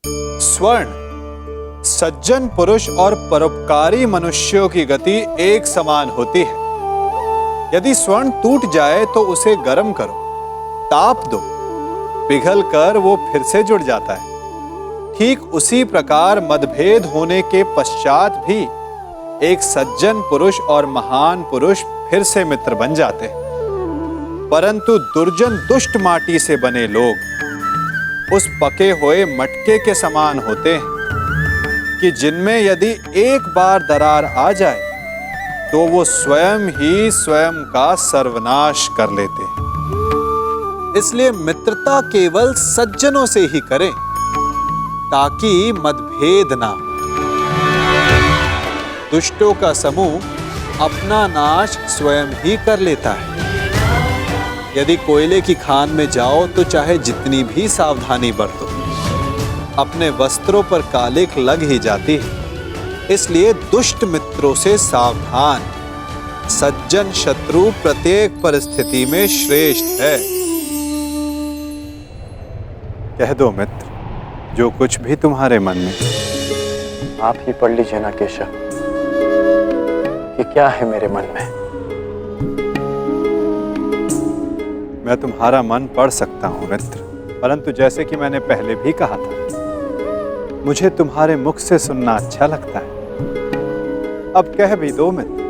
स्वर्ण सज्जन पुरुष और परोपकारी मनुष्यों की गति एक समान होती है। यदि स्वर्ण टूट जाए तो उसे गर्म करो, ताप दो, पिघल कर वो फिर से जुड़ जाता है। ठीक उसी प्रकार मतभेद होने के पश्चात भी एक सज्जन पुरुष और महान पुरुष फिर से मित्र बन जाते हैं। परंतु दुर्जन दुष्ट माटी से बने लोग उस पके हुए मटके के समान होते हैं कि जिनमें यदि एक बार दरार आ जाए तो वो स्वयं ही स्वयं का सर्वनाश कर लेते हैं। इसलिए मित्रता केवल सज्जनों से ही करें ताकि मतभेद ना हो। दुष्टों का समूह अपना नाश स्वयं ही कर लेता है। यदि कोयले की खान में जाओ तो चाहे जितनी भी सावधानी बरतो, अपने वस्त्रों पर कालिख लग ही जाती है। इसलिए दुष्ट मित्रों से सावधान। सज्जन शत्रु प्रत्येक परिस्थिति में श्रेष्ठ है। कह दो मित्र जो कुछ भी तुम्हारे मन में। आप ही पढ़ लीजिए ना केशव कि क्या है मेरे मन में। मैं तुम्हारा मन पढ़ सकता हूं मित्र, परंतु जैसे कि मैंने पहले भी कहा था, मुझे तुम्हारे मुख से सुनना अच्छा लगता है। अब कह भी दो मित्र,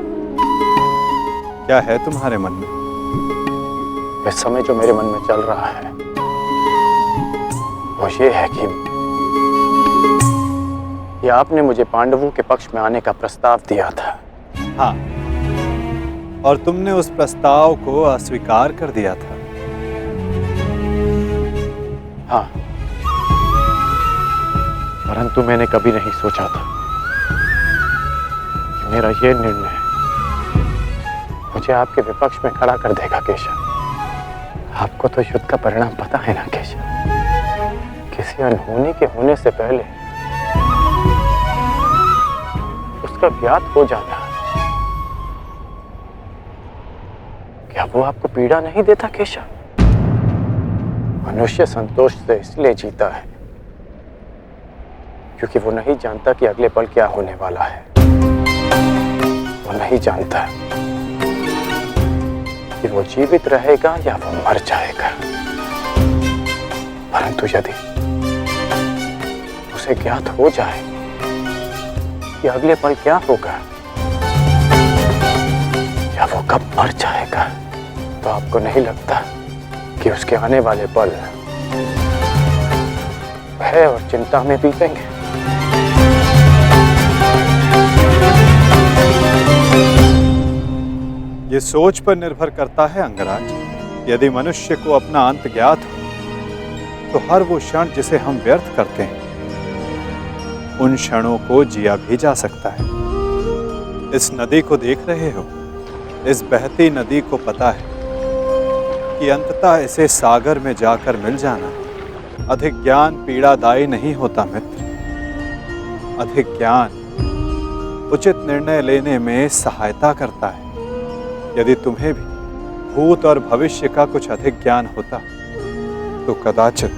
क्या है तुम्हारे मन में? इस समय जो मेरे मन में चल रहा है वो ये है कि आपने मुझे पांडवों के पक्ष में आने का प्रस्ताव दिया था। हाँ, और तुमने उस प्रस्ताव को अस्वीकार कर दिया था। हाँ, परंतु मैंने कभी नहीं सोचा था कि मेरा ये निर्णय मुझे आपके विपक्ष में खड़ा कर देगा केशव। आपको तो युद्ध का परिणाम पता है ना केशव। किसी अनहोनी के होने से पहले उसका ज्ञात हो जाना, क्या वो आपको पीड़ा नहीं देता केशव? मनुष्य संतोष से इसलिए जीता है क्योंकि वो नहीं जानता कि अगले पल क्या होने वाला है। वो नहीं जानता कि वो जीवित रहेगा या वो मर जाएगा। परंतु यदि उसे ज्ञात हो जाए कि अगले पल क्या होगा या वो कब मर जाएगा, तो आपको नहीं लगता कि उसके आने वाले पल भय और चिंता में बीतेंगे? ये सोच पर निर्भर करता है अंगराज। यदि मनुष्य को अपना अंत ज्ञात हो तो हर वो क्षण जिसे हम व्यर्थ करते हैं उन क्षणों को जिया भी जा सकता है। इस नदी को देख रहे हो, इस बहती नदी को पता है कि अंततः इसे सागर में जाकर मिल जाना। अधिक ज्ञान पीड़ादायी नहीं होता मित्र। अधिक ज्ञान उचित निर्णय लेने में सहायता करता है। यदि तुम्हें भी भूत और भविष्य का कुछ अधिक ज्ञान होता तो कदाचित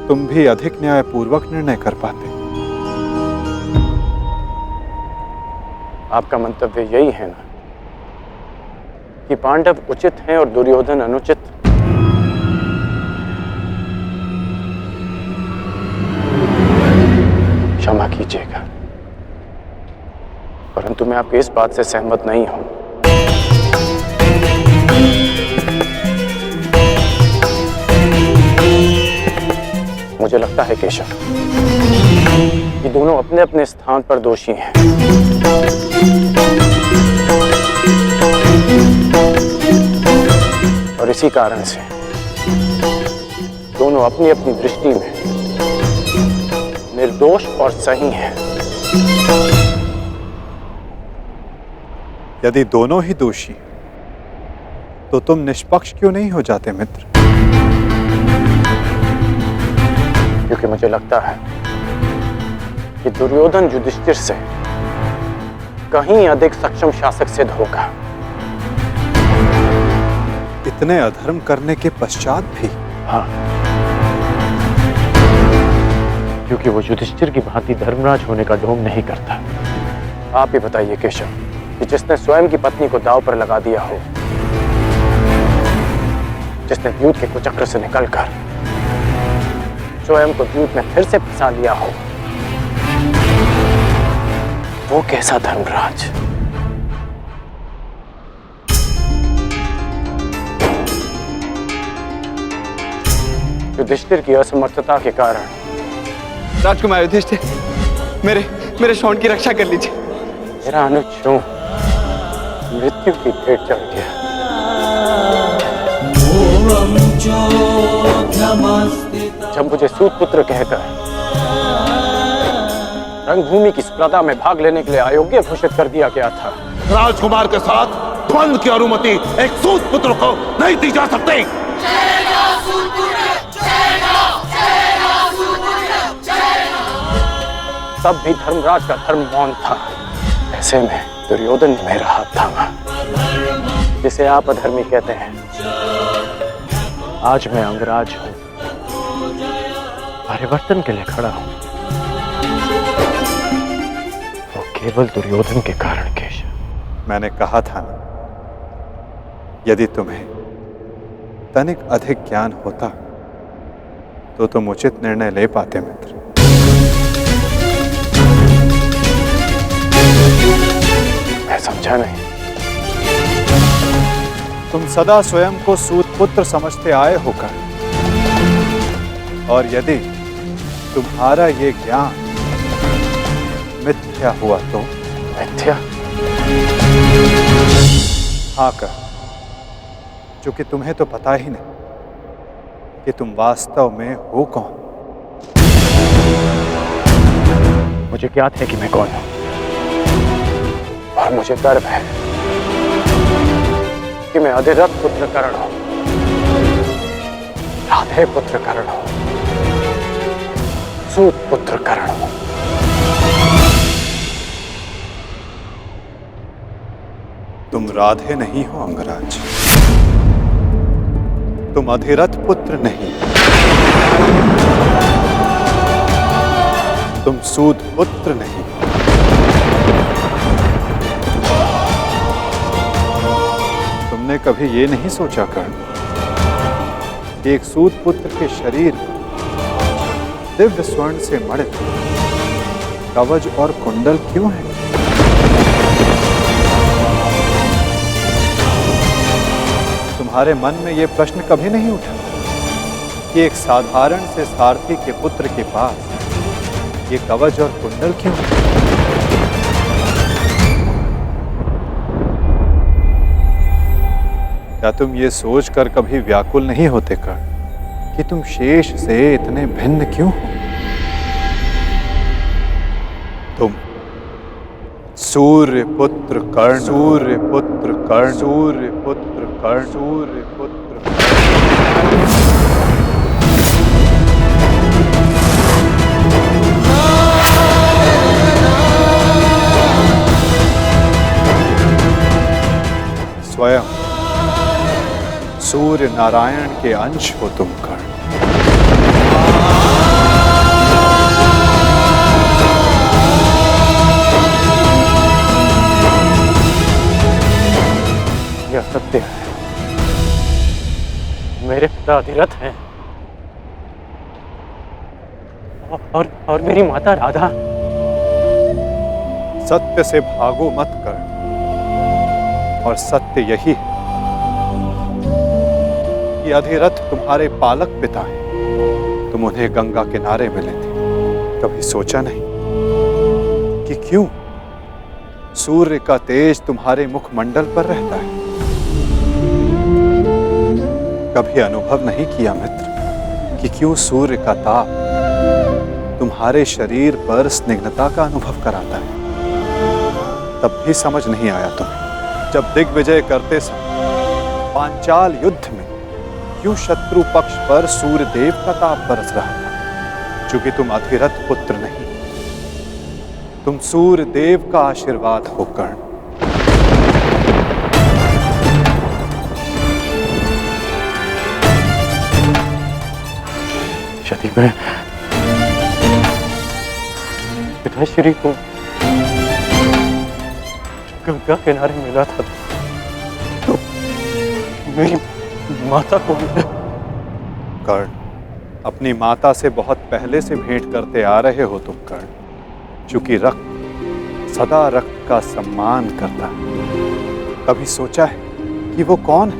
तुम भी अधिक न्यायपूर्वक निर्णय कर पाते। आपका मंतव्य यही है ना कि पांडव उचित हैं और दुर्योधन अनुचित? क्षमा कीजिएगा, परंतु मैं आपकी इस बात से सहमत नहीं हूं। मुझे लगता है केशव कि दोनों अपने अपने स्थान पर दोषी हैं। और इसी कारण से दोनों अपनी अपनी दृष्टि में निर्दोष और सही हैं। यदि दोनों ही दोषी तो तुम निष्पक्ष क्यों नहीं हो जाते मित्र? क्योंकि मुझे लगता है कि दुर्योधन युधिष्ठिर से कहीं अधिक सक्षम शासक सिद्ध होगा। इतने अधर्म करने के पश्चात भी? हाँ, क्योंकि वो युधिष्ठिर की भांति धर्मराज होने का ढोंग नहीं करता। आप ही बताइए केशव, कि जिसने स्वयं की पत्नी को दांव पर लगा दिया हो, जिसने द्यूत के कुचक्र से निकलकर स्वयं को द्यूत में फिर से फंसा लिया हो, वो कैसा धर्मराज? युधिष्ठिर की असमर्थता के कारण। राजकुमार युधिष्ठिर, मेरे शौंड की रक्षा कर लीजिए। मेरा अनुज मृत्यु की भेंट चढ़ गया। जब मुझे सूत पुत्र कहकर रंगभूमि की स्पर्धा में भाग लेने के लिए अयोग्य घोषित कर दिया गया था, राजकुमार के साथ द्वंद्व की अनुमति एक सूत पुत्र को नहीं दी जा सकती। तब भी धर्मराज का धर्म मौन था। ऐसे में दुर्योधन ने मेरा हाथ थामा, जिसे आप अधर्मी कहते हैं। आज मैं अंगराज हूं, परिवर्तन के लिए खड़ा हूं। वो केवल दुर्योधन के कारण केशव। मैंने कहा था ना, यदि तुम्हें तनिक अधिक ज्ञान होता तो तुम उचित निर्णय ले पाते मित्र। मैं समझा नहीं। तुम सदा स्वयं को सूत पुत्र समझते आए होकर, और यदि तुम्हारा ये ज्ञान मिथ्या हुआ तो? मिथ्या? हाँ कर, क्योंकि तुम्हें तो पता ही नहीं कि तुम वास्तव में हो कौन। मुझे ज्ञात है कि मैं कौन हूं, और मुझे गर्व है कि मैं अधिरथ पुत्र कर्ण हूं, राधे पुत्र कर्ण हूं, सूत पुत्र कर्ण हूं। तुम राधे नहीं हो अंगराज, तुम अधिरथ पुत्र नहीं, तुम सूत पुत्र नहीं। तुमने कभी ये नहीं सोचा कर्ण कि एक सूत पुत्र के शरीर में दिव्य स्वर्ण से मणित कवच और कुंडल क्यों है? तुम्हारे मन में यह प्रश्न कभी नहीं उठा कि एक साधारण से सारथी के पुत्र के पास ये कवच और कुंडल क्यों है? क्या तुम ये सोचकर कभी व्याकुल नहीं होते कर्ण कि तुम शेष से इतने भिन्न क्यों हो? तुम सूर्य पुत्र कर्ण, सूर्य पुत्र कर्ण, सूर्य पुत्र कर्ण, सूर्य पुत्र स्वयं सूर्य नारायण के अंश हो तुम कर्ण। यह सत्य है, मेरे पिता अधिरथ हैं, और मेरी माता राधा। सत्य से भागो मत कर्ण, और सत्य यही है कि अधिरथ तुम्हारे पालक पिता हैं। तुम उन्हें गंगा किनारे मिले थे, कभी सोचा नहीं कि क्यों सूर्य का तेज तुम्हारे मुखमंडल पर रहता है? कभी अनुभव नहीं किया मित्र कि क्यों सूर्य का ताप तुम्हारे शरीर पर स्निग्धता का अनुभव कराता है? तब भी समझ नहीं आया तुम्हें जब दिग्विजय करते समय पांचाल युद्ध में क्यों शत्रु पक्ष पर सूर्य देव का ताप बरस रहा था? क्योंकि तुम अधिरथ पुत्र नहीं, तुम सूर्य देव का आशीर्वाद हो कर्ण। यदि मैं पिताश्री को गंगा किनारे मिला था तो मेरी माता को भी। कर्ण, अपनी माता से बहुत पहले से भेंट करते आ रहे हो तुम कर्ण, चूंकि रक्त सदा रक्त का सम्मान करता है। कभी सोचा है कि वो कौन है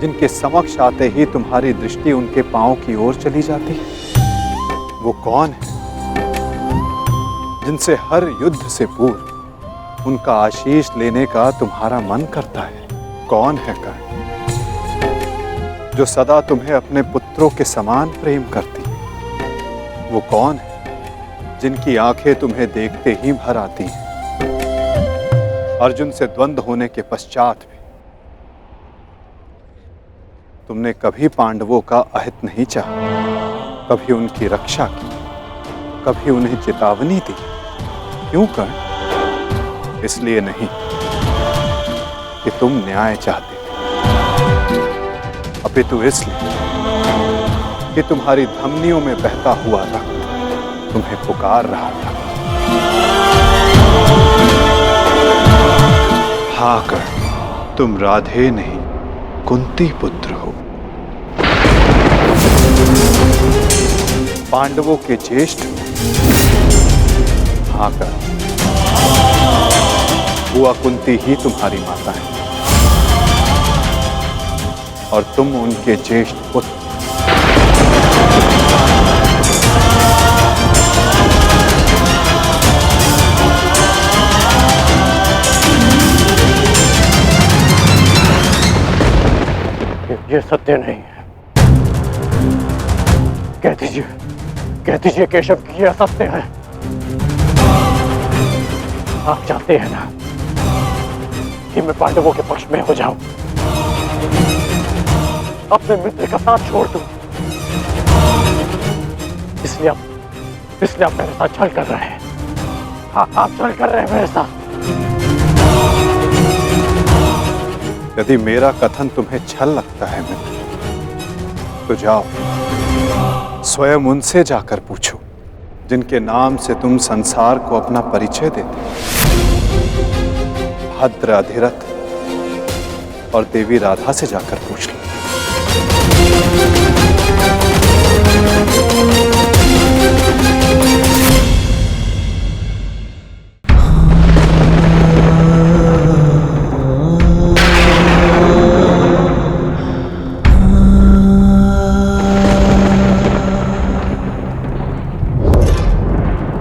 जिनके समक्ष आते ही तुम्हारी दृष्टि उनके पांव की ओर चली जाती है? वो कौन है जिनसे हर युद्ध से पूर्व उनका आशीष लेने का तुम्हारा मन करता है? कौन है कर्ण जो सदा तुम्हें अपने पुत्रों के समान प्रेम करती है? वो कौन है जिनकी आंखें तुम्हें देखते ही भर आती हैं? अर्जुन से द्वंद्व होने के पश्चात भी तुमने कभी पांडवों का अहित नहीं चाहा, कभी उनकी रक्षा की, कभी उन्हें चेतावनी दी। क्यों कर्ण? इसलिए नहीं कि तुम न्याय चाहते थे, अपितु इसलिए कि तुम्हारी धमनियों में बहता हुआ रक्त तुम्हें पुकार रहा था। हाँ कर्ण, तुम राधे नहीं कुंती पुत्र हो, पांडवों के ज्येष्ठ। हाँ कर्ण, बुआ कुंती ही तुम्हारी माता है और तुम उनके ज्येष्ठ पुत्र। ये सत्य नहीं है। कह दीजिए केशव कि यह सत्य है। आप चाहते हैं ना कि मैं पांडवों के पक्ष में हो जाऊं, अपने मित्र का साथ छोड़ दूं, इसलिए आप मेरे साथ छल कर रहे हैं। हाँ, आप छल कर रहे हैं मेरे साथ। यदि मेरा कथन तुम्हें छल लगता है मित्र, तो जाओ स्वयं उनसे जाकर पूछो जिनके नाम से तुम संसार को अपना परिचय देते। भद्र अधिरथ और देवी राधा से जाकर पूछ लो।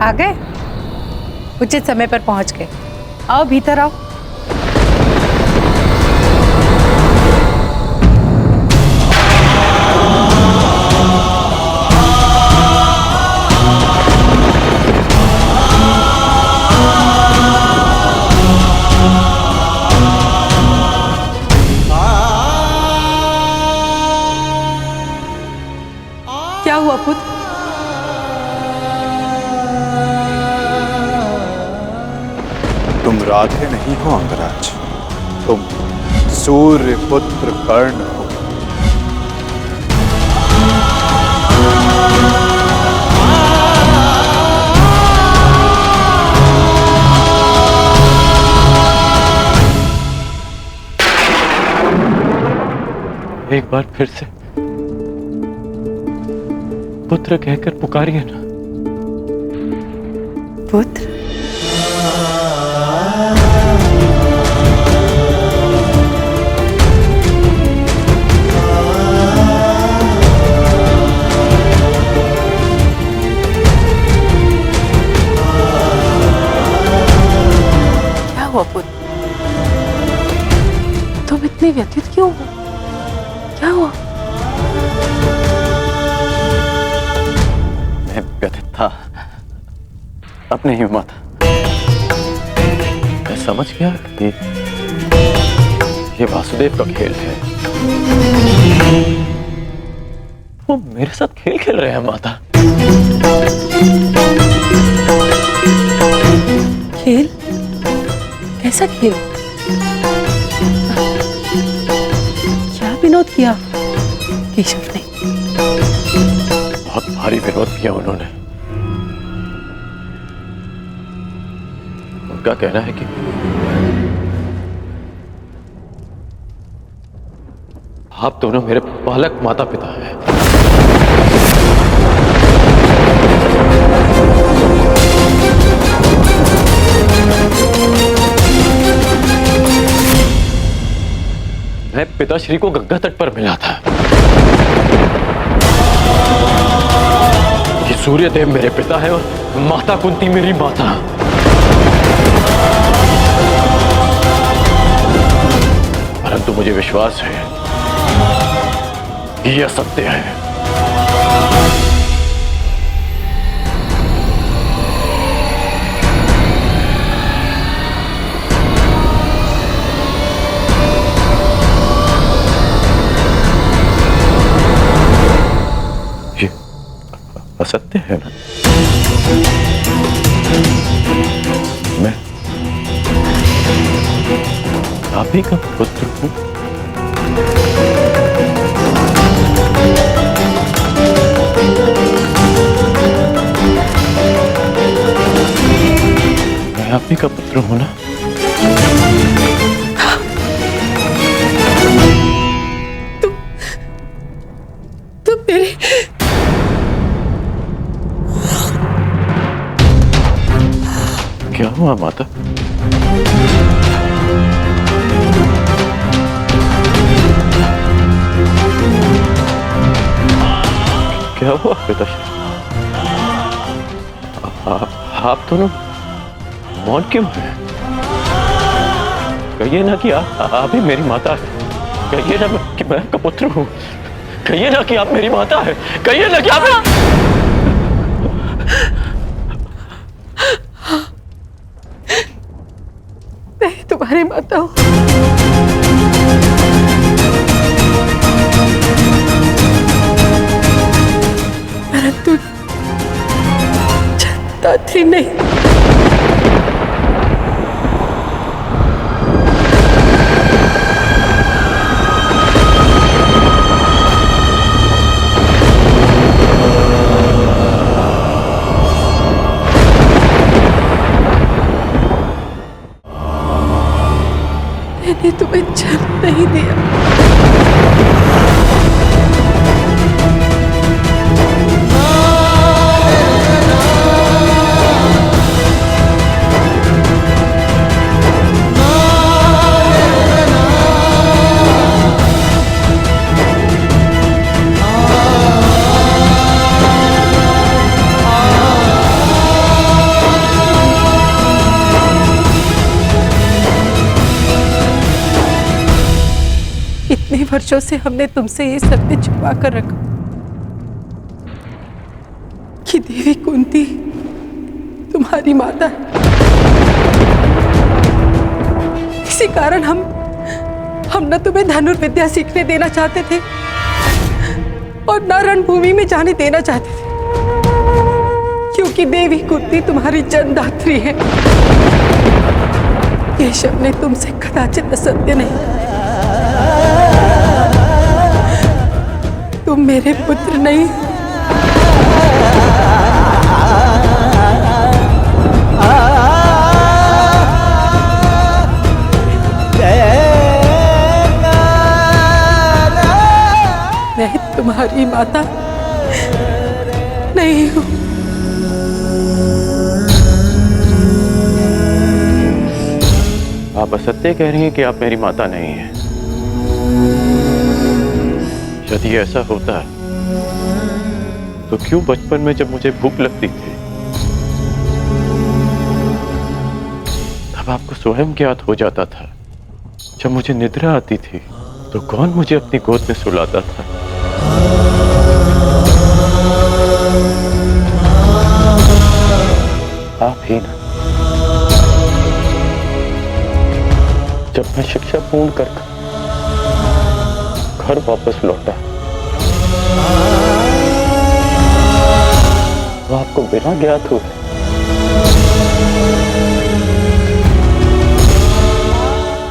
आ गए? उचित समय पर पहुंच गए। आओ भीतर आओ। क्या हुआ पुत्र? तुम राधे नहीं हो अंगराज, तुम सूर्य पुत्र कर्ण हो। एक बार फिर से पुत्र कहकर पुकारिए ना। पुत्र? क्या हुआ पुत्र? तुम इतने व्यथित क्यों हो? क्या हुआ? मैं व्यथित था अपने ही माता। मैं समझ गया कि ये वासुदेव का खेल है। वो मेरे साथ खेल खेल रहे हैं माता। खेल? कैसा खेल? क्या विनोद किया केशव ने? बहुत भारी विरोध किया उन्होंने। आपका कहना है कि आप दोनों मेरे पालक माता पिता हैं। मैं पिताश्री को गंगा तट पर मिला था। ये सूर्यदेव मेरे पिता है और माता कुंती मेरी माता। परंतु मुझे विश्वास है कि यह सत्य है। ये असत्य है ना? मैं आप ही का पुत्र हूं। मैं आप ही का पुत्र हूं ना? तुम मेरे क्या हुआ माता? क्या हुआ पिताश्री? आप दोनों मौन क्यों हैं? कहिए ना कि आप ही मेरी माता है। कहिए ना कि मैं आपका पुत्र हूँ। कहिए ना कि आप मेरी माता है। कहिए ना कि आप मैं तुम्हारी माता हूँ। परंतु दात्री नहीं। मैंने तुम्हें जन्म नहीं दिया। इतने वर्षों से हमने तुमसे ये सत्य छुपा कर रखा कि देवी कुंती तुम्हारी माता है। इसी कारण हम न तुम्हें धनुर्विद्या सीखने देना चाहते थे और न रणभूमि में जाने देना चाहते थे, क्योंकि देवी कुंती तुम्हारी जन्मदात्री है। केशव ने तुमसे कदाचित असत्य नहीं कहा। तुम मेरे पुत्र नहीं। मैं तुम्हारी माता नहीं हूं। आप असत्य कह रही हैं कि आप मेरी माता नहीं हैं। यदि ऐसा होता तो क्यों बचपन में जब मुझे भूख लगती थी तब आपको स्वयं ज्ञात हो जाता था? जब मुझे निद्रा आती थी तो कौन मुझे अपनी गोद में सुलाता था? आप ही ना। जब मैं शिक्षा पूर्ण कर घर वापस लौटा तो आपको बिना ज्ञात हुए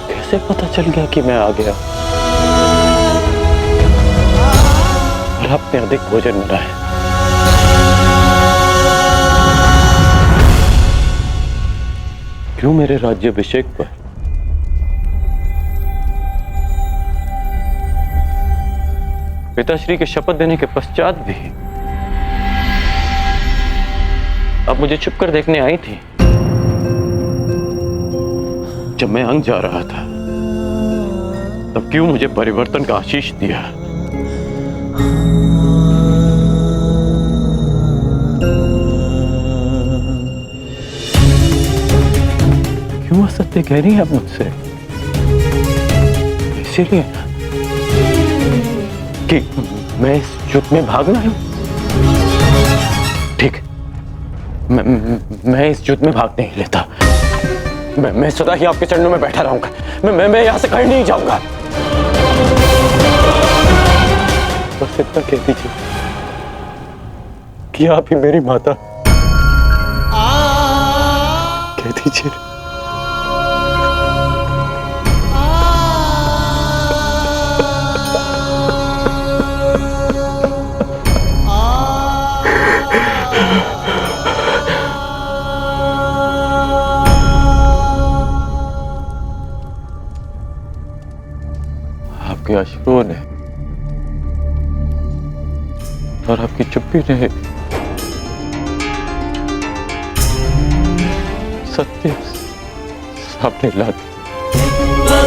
कैसे पता चल गया कि मैं आ गया और आपने अधिक भोजन बनाया? क्यों मेरे राज्याभिषेक पर पिताश्री के शपथ देने के पश्चात भी अब मुझे छुप कर देखने आई थी? जब मैं अंग जा रहा था तब क्यों मुझे परिवर्तन का आशीष दिया? क्यों असत्य कह रही है आप मुझसे? इसीलिए ना कि मैं इस युद्ध में भाग लाया हूं। ठीक, मैं इस युद्ध में भाग नहीं लेता। मैं सदा ही आपके चरणों में बैठा रहूंगा। मैं यहां से कहीं नहीं जाऊंगा। बस इतना कह दीजिए कि आप ही मेरी माता। कह दीजिए। आपके अश्रुओं ने और आपकी चुप्पी ने सत्य सामने ला दिया।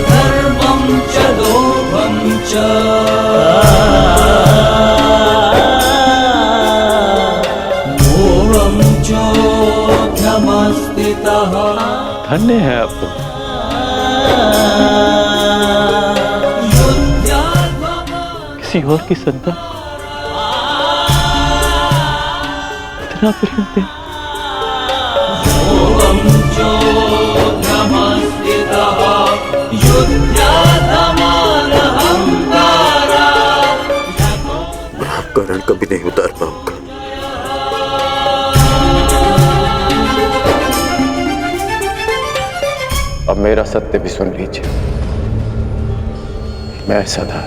धर्मं च लोभं च मोहं चोऽधमस्थितः। धन्य है आप तो। किसी और की संतान इतना प्रेम दे। आपका ऋण कभी नहीं उतार पाऊंगा। अब मेरा सत्य भी सुन लीजिए। मैं सदा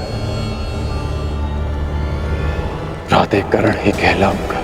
राधेकरण ही कहलाऊंगा।